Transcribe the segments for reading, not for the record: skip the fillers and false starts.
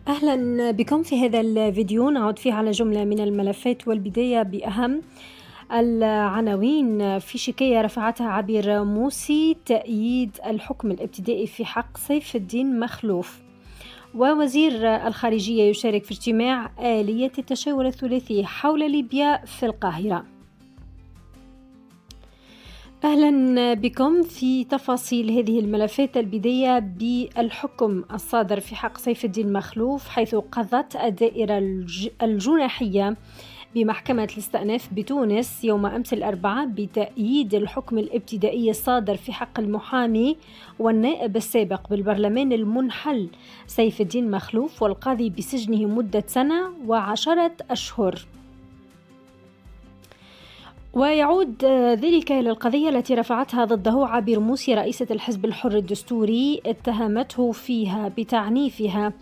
أهلا بكم في هذا الفيديو. نعود فيه على جملة من الملفات، والبداية بأهم العناوين. في شكاية رفعتها عبير موسي تأييد الحكم الابتدائي في حق سيف الدين مخلوف. ووزير الخارجية يشارك في اجتماع آلية التشاور الثلاثي حول ليبيا في القاهرة. أهلا بكم في تفاصيل هذه الملفات. البداية بالحكم الصادر في حق سيف الدين مخلوف، حيث قضت الدائرة الجناحية بمحكمة الاستئناف بتونس يوم أمس الأربعاء بتأييد الحكم الابتدائي الصادر في حق المحامي والنائب السابق بالبرلمان المنحل سيف الدين مخلوف، والقاضي بسجنه مدة 1 و10 أشهر. ويعود ذلك إلى القضية التي رفعتها ضده عبير موسي رئيسة الحزب الحر الدستوري، اتهمته فيها بتعنيفها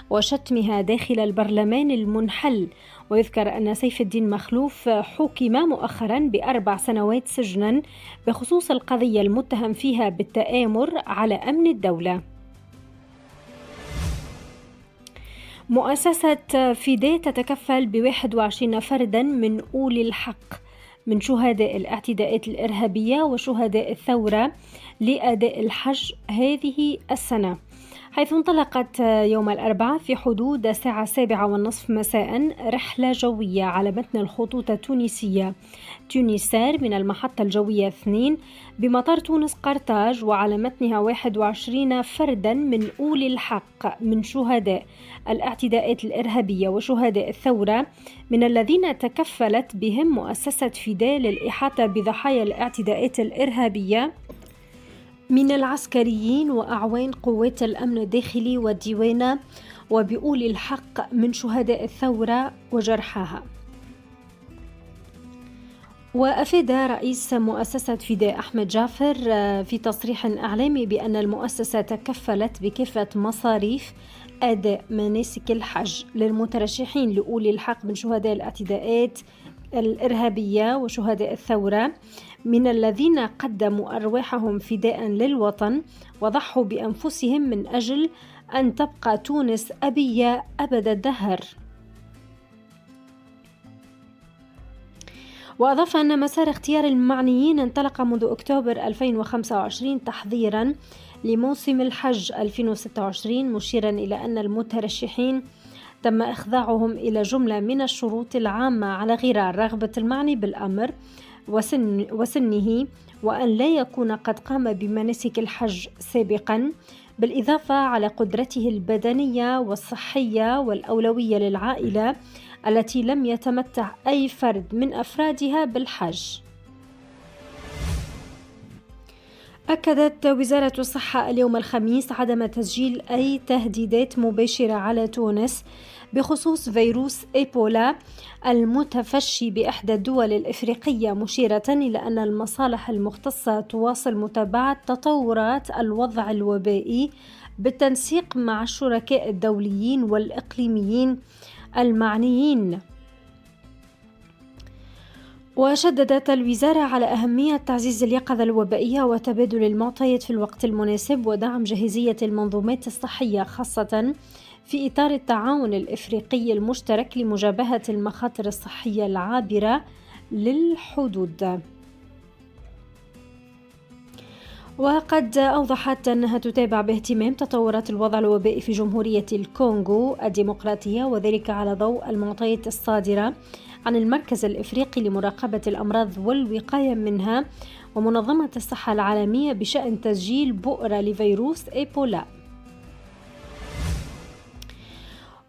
وشتمها داخل البرلمان المنحل. ويذكر أن سيف الدين مخلوف حكم مؤخرا ب4 سنوات سجنا بخصوص القضية المتهم فيها بالتآمر على أمن الدولة. مؤسسة فيدي تتكفل ب21 فردا من أولي الحق من شهداء الاعتداءات الإرهابية وشهداء الثورة لأداء الحج هذه السنة، حيث انطلقت يوم الأربعاء في حدود الساعة 7:30 مساء رحلة جوية على متن الخطوط التونسية تونسار من المحطة الجوية 2 بمطار تونس قرطاج، وعلى متنها 21 فردا من أولي الحق من شهداء الاعتداءات الإرهابية وشهداء الثورة، من الذين تكفلت بهم مؤسسة فيدي للإحاطة بضحايا الاعتداءات الإرهابية من العسكريين وأعوان قوات الأمن الداخلي والديوانة، وبأولي الحق من شهداء الثورة وجرحاها. وأفاد رئيس مؤسسة فيدي أحمد جعفر في تصريح إعلامي بأن المؤسسة تكفلت بكافة مصاريف أداء مناسك الحج للمترشحين لأولي الحق من شهداء الاعتداءات الإرهابية وشهداء الثورة، من الذين قدموا أرواحهم فداء للوطن وضحوا بأنفسهم من أجل أن تبقى تونس أبية أبد الدهر. وأضاف أن مسار اختيار المعنيين انطلق منذ أكتوبر 2025 تحضيرا لموسم الحج 2026، مشيرا إلى أن المترشحين تم إخضاعهم إلى جملة من الشروط العامة على غرار رغبة المعني بالأمر وسنه، وأن لا يكون قد قام بمناسك الحج سابقا، بالإضافة على قدرته البدنية والصحية والأولوية للعائلة التي لم يتمتع أي فرد من أفرادها بالحج. أكدت وزارة الصحة اليوم الخميس عدم تسجيل أي تهديدات مباشرة على تونس بخصوص فيروس إيبولا المتفشي بإحدى الدول الإفريقية، مشيرة إلى أن المصالح المختصة تواصل متابعة تطورات الوضع الوبائي بالتنسيق مع الشركاء الدوليين والإقليميين المعنيين. وشددت الوزارة على أهمية تعزيز اليقظة الوبائية وتبادل المعطيات في الوقت المناسب ودعم جاهزية المنظومات الصحية، خاصة في إطار التعاون الإفريقي المشترك لمجابهة المخاطر الصحية العابرة للحدود. وقد أوضحت أنها تتابع باهتمام تطورات الوضع الوبائي في جمهورية الكونغو الديمقراطية، وذلك على ضوء المعطيات الصادرة عن المركز الإفريقي لمراقبة الأمراض والوقاية منها ومنظمة الصحة العالمية بشأن تسجيل بؤرة لفيروس إيبولا.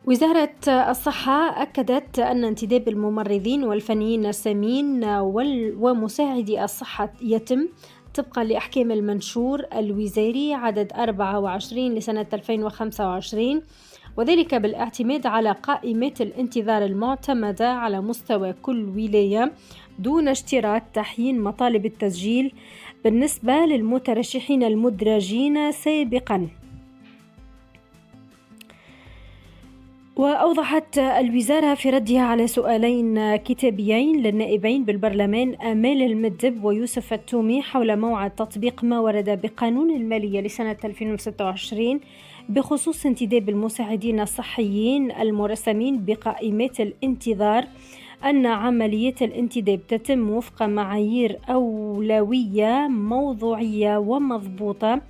وزارة الصحة أكدت أن انتداب الممرضين والفنيين السامين ومساعدي الصحة يتم طبقا لأحكام المنشور الوزاري عدد 24 لسنة 2025، وذلك بالاعتماد على قائمة الانتظار المعتمدة على مستوى كل ولاية دون اشتراط تحيين مطالب التسجيل بالنسبة للمترشحين المدرجين سابقا. وأوضحت الوزارة في ردها على سؤالين كتابيين للنائبين بالبرلمان آمال المدب ويوسف التومي حول موعد تطبيق ما ورد بقانون المالية لسنة 2026 بخصوص انتداب المساعدين الصحيين المرسمين بقائمات الانتظار، أن عملية الانتداب تتم وفق معايير أولوية موضوعية ومضبوطة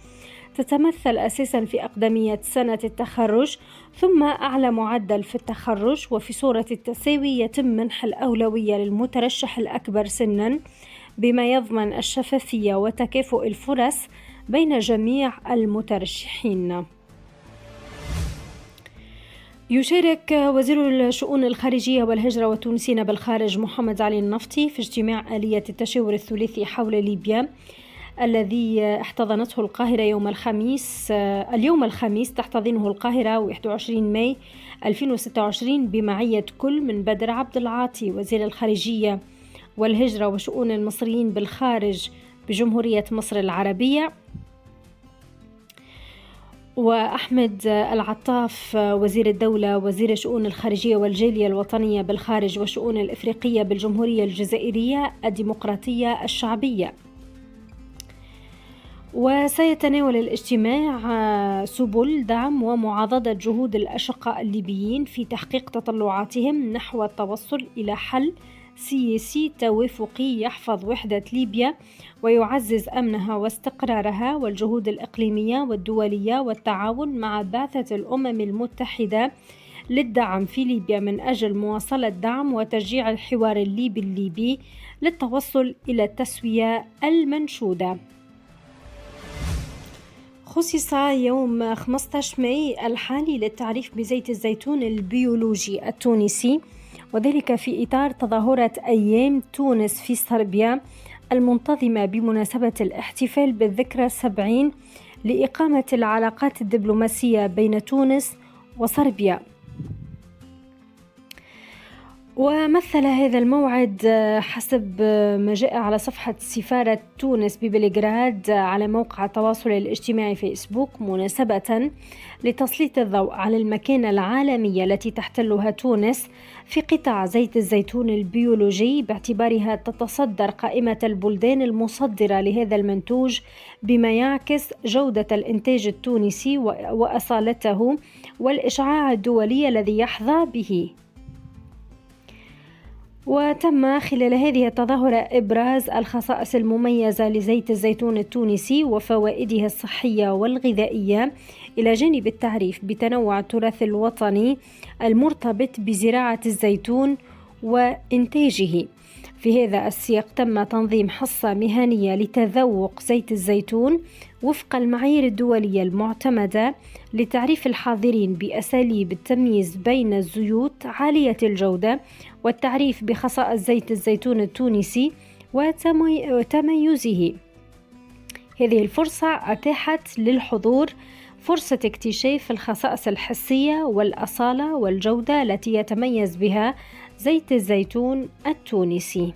تتمثل أساسا في أقدمية سنة التخرج ثم أعلى معدل في التخرج، وفي صورة التساوي يتم منح الأولوية للمترشح الأكبر سنا بما يضمن الشفافية وتكافؤ الفرص بين جميع المترشحين. يشارك وزير الشؤون الخارجية والهجرة والتونسيين بالخارج محمد علي النفطي في اجتماع آلية التشاور الثلاثي حول ليبيا الذي احتضنته القاهرة اليوم الخميس تحتضنه القاهرة 21 ماي 2026 بمعية كل من بدر عبد العاطي وزير الخارجية والهجرة وشؤون المصريين بالخارج بجمهورية مصر العربية، وأحمد العطاف وزير الدولة وزير شؤون الخارجية والجالية الوطنية بالخارج وشؤون الإفريقية بالجمهورية الجزائرية الديمقراطية الشعبية. وسيتناول الاجتماع سبل دعم ومعاضدة جهود الأشقاء الليبيين في تحقيق تطلعاتهم نحو التوصل إلى حل سياسي توافقي يحفظ وحدة ليبيا ويعزز أمنها واستقرارها، والجهود الإقليمية والدولية والتعاون مع بعثة الأمم المتحدة للدعم في ليبيا من أجل مواصلة دعم وتشجيع الحوار الليبي للتوصل إلى التسوية المنشودة. خصص يوم 15 ماي الحالي للتعريف بزيت الزيتون البيولوجي التونسي، وذلك في إطار تظاهرة أيام تونس في صربيا المنتظمة بمناسبة الاحتفال بالذكرى 70 لإقامة العلاقات الدبلوماسية بين تونس وصربيا. ومثل هذا الموعد حسب ما جاء على صفحة سفارة تونس ببلغراد على موقع التواصل الاجتماعي فيسبوك مناسبة لتسليط الضوء على المكانة العالمية التي تحتلها تونس في قطاع زيت الزيتون البيولوجي، باعتبارها تتصدر قائمة البلدان المصدرة لهذا المنتوج، بما يعكس جودة الإنتاج التونسي وأصالته والإشعاع الدولي الذي يحظى به. وتم خلال هذه التظاهرة إبراز الخصائص المميزة لزيت الزيتون التونسي وفوائده الصحية والغذائية، إلى جانب التعريف بتنوع التراث الوطني المرتبط بزراعة الزيتون وإنتاجه. في هذا السياق تم تنظيم حصة مهنية لتذوق زيت الزيتون وفق المعايير الدولية المعتمدة لتعريف الحاضرين بأساليب التمييز بين الزيوت عالية الجودة والتعريف بخصائص زيت الزيتون التونسي وتميزه. هذه الفرصة أتاحت للحضور فرصة اكتشاف الخصائص الحسية والأصالة والجودة التي يتميز بها زيت الزيتون التونسي.